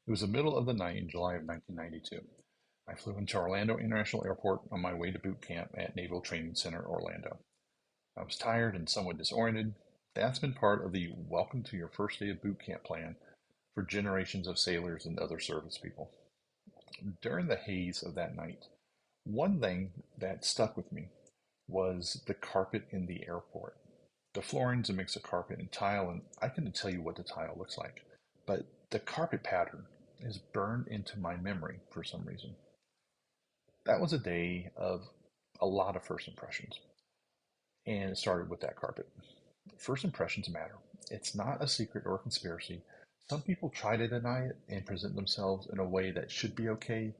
It was the middle of the night in July of 1992. I flew into Orlando International Airport on my way to boot camp at Naval Training Center Orlando. I was tired and somewhat disoriented. That's been part of the welcome to your first day of boot camp plan for generations of sailors and other service people. During the haze of that night, one thing that stuck with me was the carpet in the airport. The flooring's a mix of carpet and tile, and I couldn't tell you what the tile looks like, but the carpet pattern is burned into my memory for some reason. That was a day of a lot of first impressions, and it started with that carpet. First impressions matter. It's not a secret or a conspiracy. Some people try to deny it and present themselves in a way that should be okay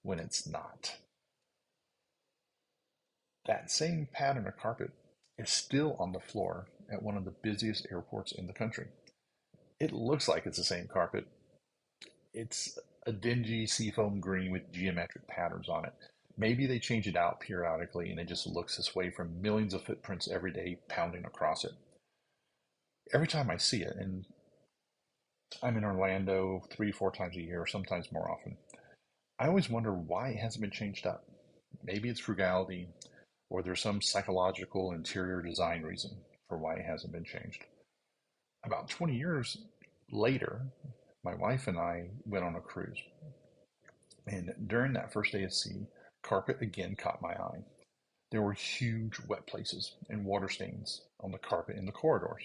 when it's not. That same pattern of carpet is still on the floor at one of the busiest airports in the country. It looks like it's the same carpet. It's a dingy seafoam green with geometric patterns on it. Maybe they change it out periodically and it just looks this way from millions of footprints every day pounding across it. Every time I see it, and I'm in Orlando 3, 4 times a year, sometimes more often, I always wonder why it hasn't been changed up. Maybe it's frugality, or there's some psychological interior design reason for why it hasn't been changed. About 20 years later, my wife and I went on a cruise. And during that first day at sea, carpet again caught my eye. There were huge wet places and water stains on the carpet in the corridors.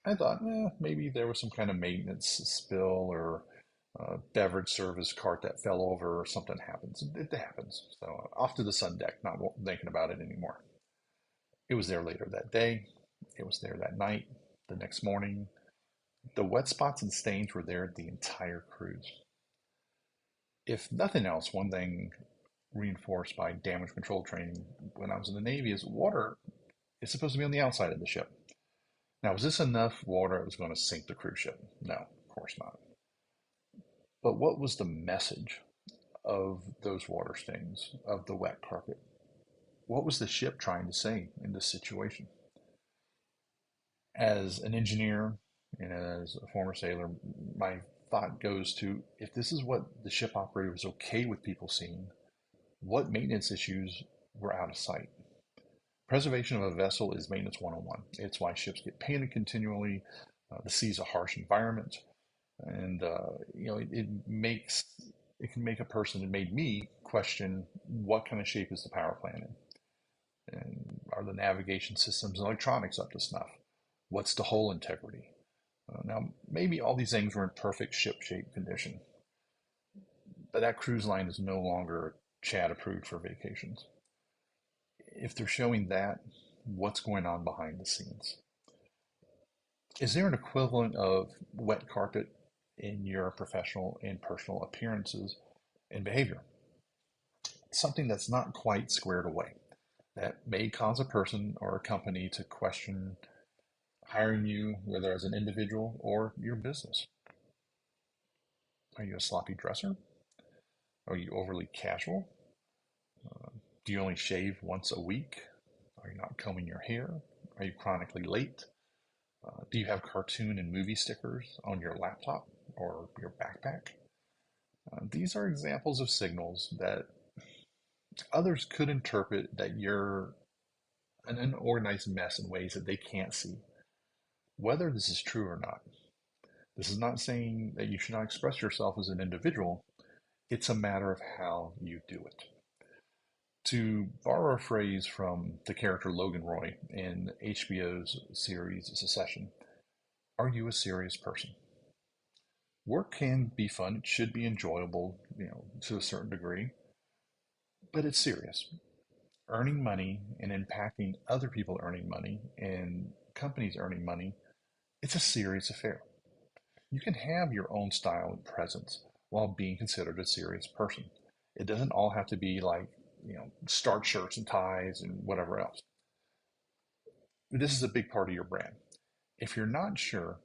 I thought, maybe there was some kind of maintenance spill or beverage service cart that fell over or something happens. It happens. So off to the sun deck, not thinking about it anymore. It was there later that day. It was there that night, the next morning. The wet spots and stains were there the entire cruise. If nothing else, one thing reinforced by damage control training when I was in the Navy is water is supposed to be on the outside of the ship. Now, was this enough water that was going to sink the cruise ship? No, of course not. But what was the message of those water stains, of the wet carpet? What was the ship trying to say in this situation? As an engineer and as a former sailor, my thought goes to if this is what the ship operator was okay with people seeing, what maintenance issues were out of sight? Preservation of a vessel is maintenance 101. It's why ships get painted continually. The sea's a harsh environment, and it can make a person. It made me question what kind of shape is the power plant in, and are the navigation systems and electronics up to snuff? What's the hull integrity? Now, maybe all these things were in perfect ship shape condition, but that cruise line is no longer Chad approved for vacations. If they're showing that, what's going on behind the scenes? Is there an equivalent of wet carpet in your professional and personal appearances and behavior? Something that's not quite squared away that may cause a person or a company to question hiring you, whether as an individual or your business. Are you a sloppy dresser? Are you overly casual? Do you only shave once a week? Are you not combing your hair? Are you chronically late? Do you have cartoon and movie stickers on your laptop or your backpack? These are examples of signals that others could interpret that you're an unorganized mess in ways that they can't see. Whether this is true or not, this is not saying that you should not express yourself as an individual. It's a matter of how you do it. To borrow a phrase from the character Logan Roy in HBO's series Succession, are you a serious person? Work can be fun, it should be enjoyable, to a certain degree, but it's serious. Earning money and impacting other people earning money and companies earning money, it's a serious affair. You can have your own style and presence while being considered a serious person. It doesn't all have to be like, starch shirts and ties and whatever else. This is a big part of your brand. If you're not sure,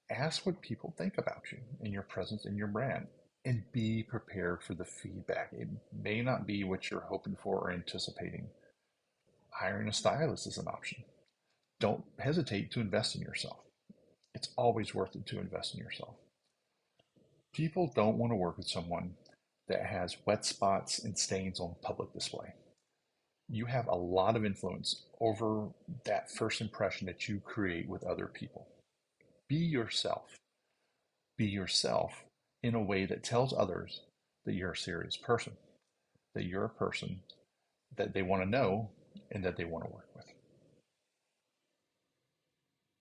ask what people think about you and your presence and your brand and be prepared for the feedback. It may not be what you're hoping for or anticipating. Hiring a stylist is an option. Don't hesitate to invest in yourself. It's always worth it to invest in yourself. People don't want to work with someone that has wet spots and stains on public display. You have a lot of influence over that first impression that you create with other people. Be yourself. Be yourself in a way that tells others that you're a serious person, that you're a person that they want to know and that they want to work with.